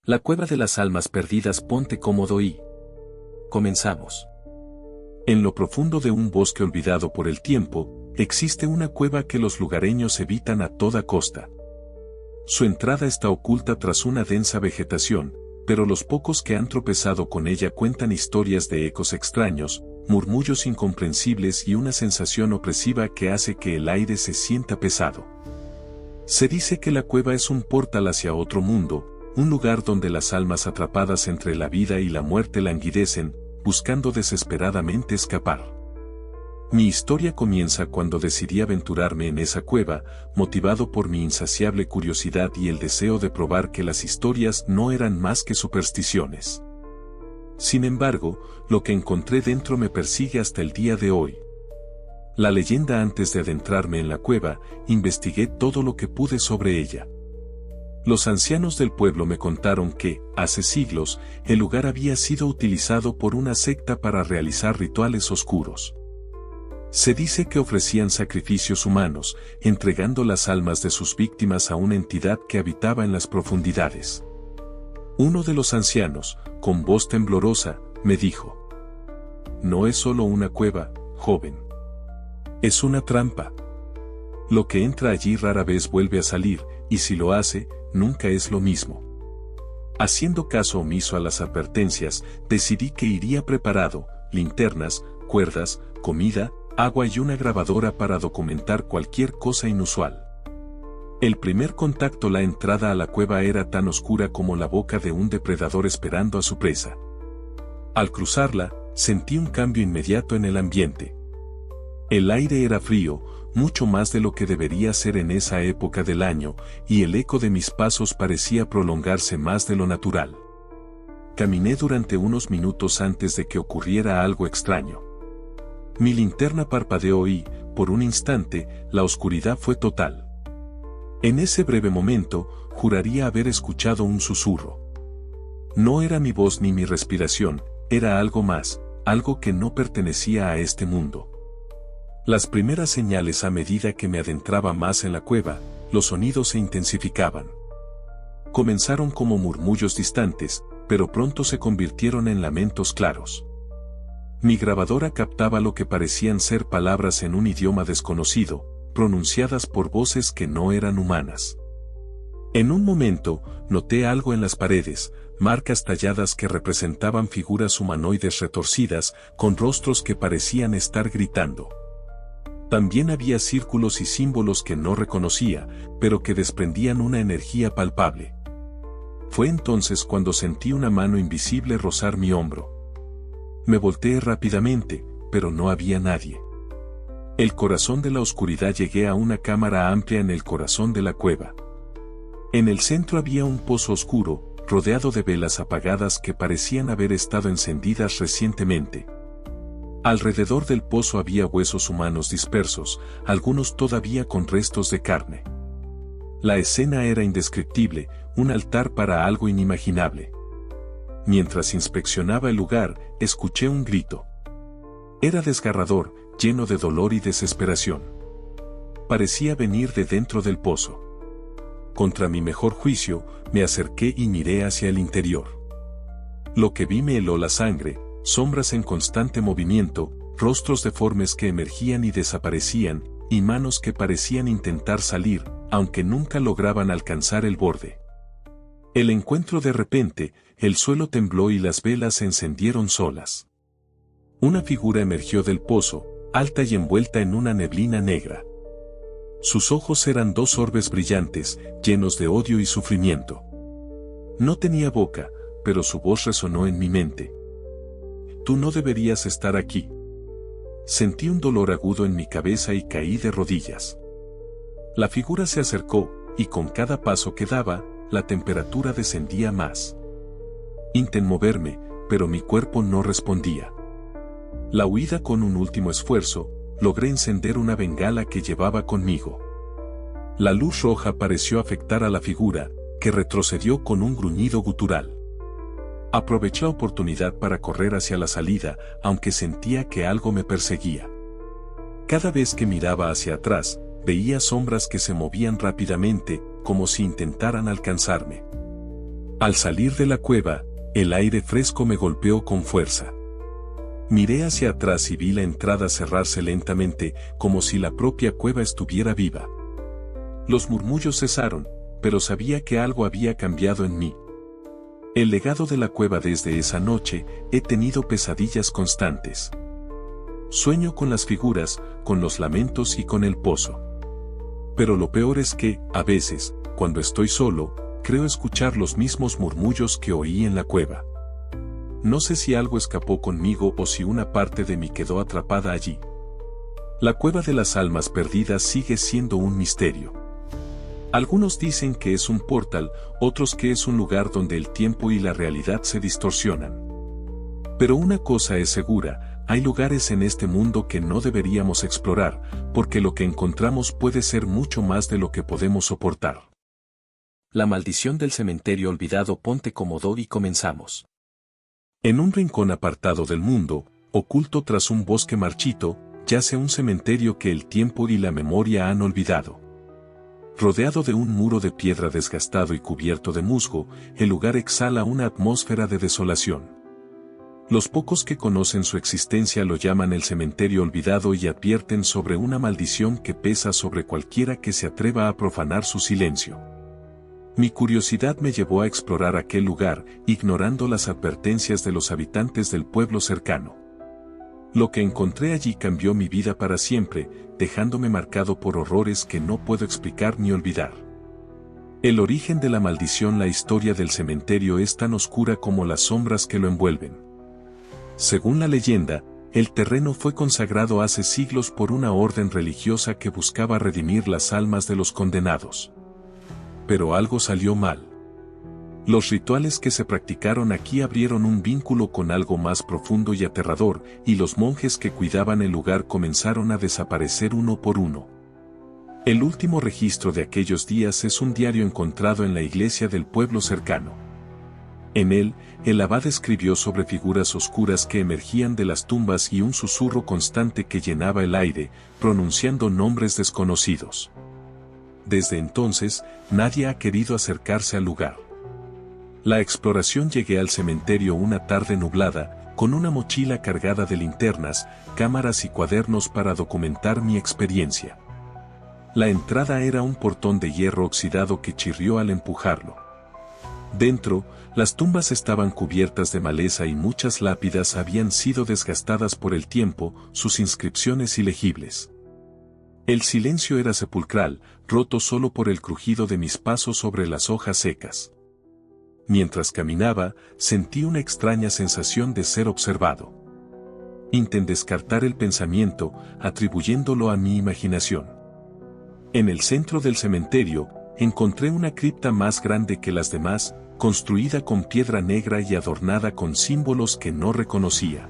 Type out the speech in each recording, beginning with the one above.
La cueva de las almas perdidas. Ponte cómodo y comenzamos. En lo profundo de un bosque olvidado por el tiempo, existe una cueva que los lugareños evitan a toda costa. Su entrada está oculta tras una densa vegetación, pero los pocos que han tropezado con ella cuentan historias de ecos extraños, murmullos incomprensibles y una sensación opresiva que hace que el aire se sienta pesado. Se dice que la cueva es un portal hacia otro mundo, un lugar donde las almas atrapadas entre la vida y la muerte languidecen, buscando desesperadamente escapar. Mi historia comienza cuando decidí aventurarme en esa cueva, motivado por mi insaciable curiosidad y el deseo de probar que las historias no eran más que supersticiones. Sin embargo, lo que encontré dentro me persigue hasta el día de hoy. La leyenda. Antes de adentrarme en la cueva, investigué todo lo que pude sobre ella. Los ancianos del pueblo me contaron que, hace siglos, el lugar había sido utilizado por una secta para realizar rituales oscuros. Se dice que ofrecían sacrificios humanos, entregando las almas de sus víctimas a una entidad que habitaba en las profundidades. Uno de los ancianos, con voz temblorosa, me dijo: "No es solo una cueva, joven. Es una trampa. Lo que entra allí rara vez vuelve a salir, y si lo hace, nunca es lo mismo". Haciendo caso omiso a las advertencias, decidí que iría preparado: linternas, cuerdas, comida, agua y una grabadora para documentar cualquier cosa inusual. El primer contacto. La entrada a la cueva era tan oscura como la boca de un depredador esperando a su presa. Al cruzarla, sentí un cambio inmediato en el ambiente. El aire era frío, mucho más de lo que debería ser en esa época del año, y el eco de mis pasos parecía prolongarse más de lo natural. Caminé durante unos minutos antes de que ocurriera algo extraño. Mi linterna parpadeó y, por un instante, la oscuridad fue total. En ese breve momento, juraría haber escuchado un susurro. No era mi voz ni mi respiración, era algo más, algo que no pertenecía a este mundo. Las primeras señales. A medida que me adentraba más en la cueva, los sonidos se intensificaban. Comenzaron como murmullos distantes, pero pronto se convirtieron en lamentos claros. Mi grabadora captaba lo que parecían ser palabras en un idioma desconocido, pronunciadas por voces que no eran humanas. En un momento, noté algo en las paredes, marcas talladas que representaban figuras humanoides retorcidas, con rostros que parecían estar gritando. También había círculos y símbolos que no reconocía, pero que desprendían una energía palpable. Fue entonces cuando sentí una mano invisible rozar mi hombro. Me volteé rápidamente, pero no había nadie. El corazón de la oscuridad. Llegué a una cámara amplia en el corazón de la cueva. En el centro había un pozo oscuro, rodeado de velas apagadas que parecían haber estado encendidas recientemente. Alrededor del pozo había huesos humanos dispersos, algunos todavía con restos de carne. La escena era indescriptible, un altar para algo inimaginable. Mientras inspeccionaba el lugar, escuché un grito. Era desgarrador, lleno de dolor y desesperación. Parecía venir de dentro del pozo. Contra mi mejor juicio, me acerqué y miré hacia el interior. Lo que vi me heló la sangre, sombras en constante movimiento, rostros deformes que emergían y desaparecían, y manos que parecían intentar salir, aunque nunca lograban alcanzar el borde. El encuentro. De repente, el suelo tembló y las velas se encendieron solas. Una figura emergió del pozo, alta y envuelta en una neblina negra. Sus ojos eran dos orbes brillantes, llenos de odio y sufrimiento. No tenía boca, pero su voz resonó en mi mente. «Tú no deberías estar aquí». Sentí un dolor agudo en mi cabeza y caí de rodillas. La figura se acercó, y con cada paso que daba, la temperatura descendía más. Intenté moverme, pero mi cuerpo no respondía. La huida. Con un último esfuerzo, logré encender una bengala que llevaba conmigo. La luz roja pareció afectar a la figura, que retrocedió con un gruñido gutural. Aproveché la oportunidad para correr hacia la salida, aunque sentía que algo me perseguía. Cada vez que miraba hacia atrás, veía sombras que se movían rápidamente, como si intentaran alcanzarme. Al salir de la cueva, el aire fresco me golpeó con fuerza. Miré hacia atrás y vi la entrada cerrarse lentamente, como si la propia cueva estuviera viva. Los murmullos cesaron, pero sabía que algo había cambiado en mí. El legado de la cueva desde esa noche, he tenido pesadillas constantes. Sueño con las figuras, con los lamentos y con el pozo. Pero lo peor es que, a veces, cuando estoy solo, creo escuchar los mismos murmullos que oí en la cueva. No sé si algo escapó conmigo o si una parte de mí quedó atrapada allí. La cueva de las almas perdidas sigue siendo un misterio. Algunos dicen que es un portal, otros que es un lugar donde el tiempo y la realidad se distorsionan. Pero una cosa es segura, hay lugares en este mundo que no deberíamos explorar, porque lo que encontramos puede ser mucho más de lo que podemos soportar. La maldición del cementerio olvidado. Ponte cómodo y comenzamos. En un rincón apartado del mundo, oculto tras un bosque marchito, yace un cementerio que el tiempo y la memoria han olvidado. Rodeado de un muro de piedra desgastado y cubierto de musgo, el lugar exhala una atmósfera de desolación. Los pocos que conocen su existencia lo llaman el cementerio olvidado y advierten sobre una maldición que pesa sobre cualquiera que se atreva a profanar su silencio. Mi curiosidad me llevó a explorar aquel lugar, ignorando las advertencias de los habitantes del pueblo cercano. Lo que encontré allí cambió mi vida para siempre, dejándome marcado por horrores que no puedo explicar ni olvidar. El origen de la maldición. La historia del cementerio es tan oscura como las sombras que lo envuelven. Según la leyenda, el terreno fue consagrado hace siglos por una orden religiosa que buscaba redimir las almas de los condenados. Pero algo salió mal. Los rituales que se practicaron aquí abrieron un vínculo con algo más profundo y aterrador, y los monjes que cuidaban el lugar comenzaron a desaparecer uno por uno. El último registro de aquellos días es un diario encontrado en la iglesia del pueblo cercano. En él, el abad escribió sobre figuras oscuras que emergían de las tumbas y un susurro constante que llenaba el aire, pronunciando nombres desconocidos. Desde entonces, nadie ha querido acercarse al lugar. La exploración. Llegué al cementerio una tarde nublada, con una mochila cargada de linternas, cámaras y cuadernos para documentar mi experiencia. La entrada era un portón de hierro oxidado que chirrió al empujarlo. Dentro, las tumbas estaban cubiertas de maleza y muchas lápidas habían sido desgastadas por el tiempo, sus inscripciones ilegibles. El silencio era sepulcral, roto solo por el crujido de mis pasos sobre las hojas secas. Mientras caminaba, sentí una extraña sensación de ser observado. Intenté descartar el pensamiento, atribuyéndolo a mi imaginación. En el centro del cementerio, encontré una cripta más grande que las demás, construida con piedra negra y adornada con símbolos que no reconocía.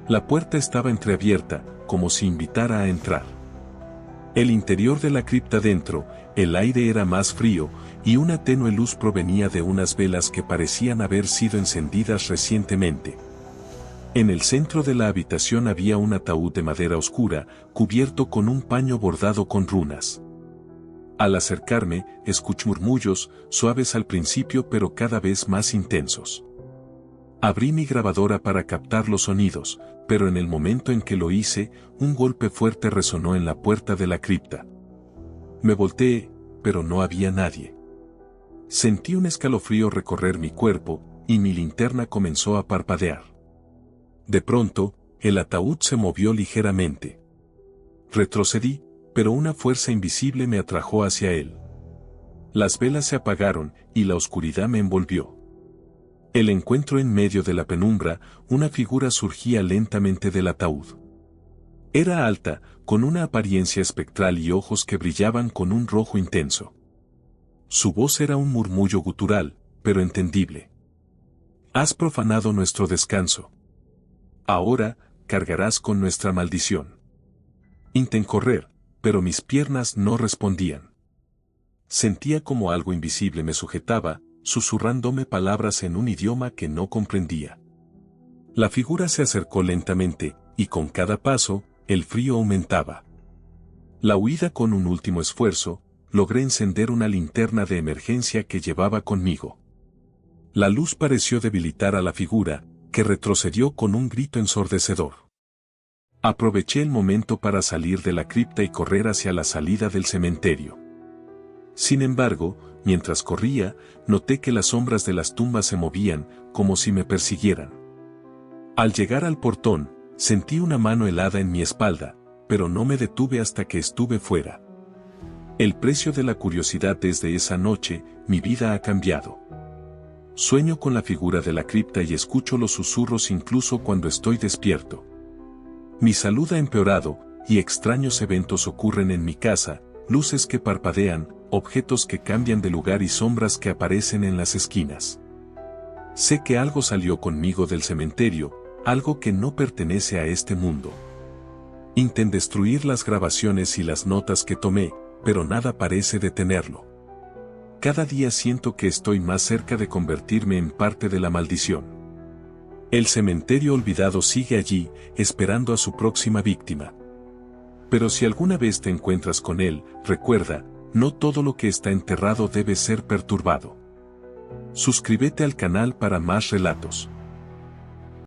La puerta estaba entreabierta, como si invitara a entrar. El interior de la cripta. Dentro, el aire era más frío, y una tenue luz provenía de unas velas que parecían haber sido encendidas recientemente. En el centro de la habitación había un ataúd de madera oscura, cubierto con un paño bordado con runas. Al acercarme, escuché murmullos, suaves al principio pero cada vez más intensos. Abrí mi grabadora para captar los sonidos, pero en el momento en que lo hice, un golpe fuerte resonó en la puerta de la cripta. Me volteé, pero no había nadie. Sentí un escalofrío recorrer mi cuerpo, y mi linterna comenzó a parpadear. De pronto, el ataúd se movió ligeramente. Retrocedí, pero una fuerza invisible me atrajo hacia él. Las velas se apagaron, y la oscuridad me envolvió. El encuentro. En medio de la penumbra, una figura surgía lentamente del ataúd. Era alta, con una apariencia espectral y ojos que brillaban con un rojo intenso. Su voz era un murmullo gutural, pero entendible. Has profanado nuestro descanso. Ahora, cargarás con nuestra maldición. Intenté correr, pero mis piernas no respondían. Sentía como algo invisible me sujetaba, susurrándome palabras en un idioma que no comprendía. La figura se acercó lentamente, y con cada paso, el frío aumentaba. La huida. Con un último esfuerzo, logré encender una linterna de emergencia que llevaba conmigo. La luz pareció debilitar a la figura, que retrocedió con un grito ensordecedor. Aproveché el momento para salir de la cripta y correr hacia la salida del cementerio. Sin embargo, mientras corría, noté que las sombras de las tumbas se movían, como si me persiguieran. Al llegar al portón, sentí una mano helada en mi espalda, pero no me detuve hasta que estuve fuera. El precio de la curiosidad desde esa noche, mi vida ha cambiado. Sueño con la figura de la cripta y escucho los susurros incluso cuando estoy despierto. Mi salud ha empeorado, y extraños eventos ocurren en mi casa, luces que parpadean, objetos que cambian de lugar y sombras que aparecen en las esquinas. Sé que algo salió conmigo del cementerio, algo que no pertenece a este mundo. Intenté destruir las grabaciones y las notas que tomé, pero nada parece detenerlo. Cada día siento que estoy más cerca de convertirme en parte de la maldición. El cementerio olvidado sigue allí, esperando a su próxima víctima. Pero si alguna vez te encuentras con él, recuerda, no todo lo que está enterrado debe ser perturbado. Suscríbete al canal para más relatos.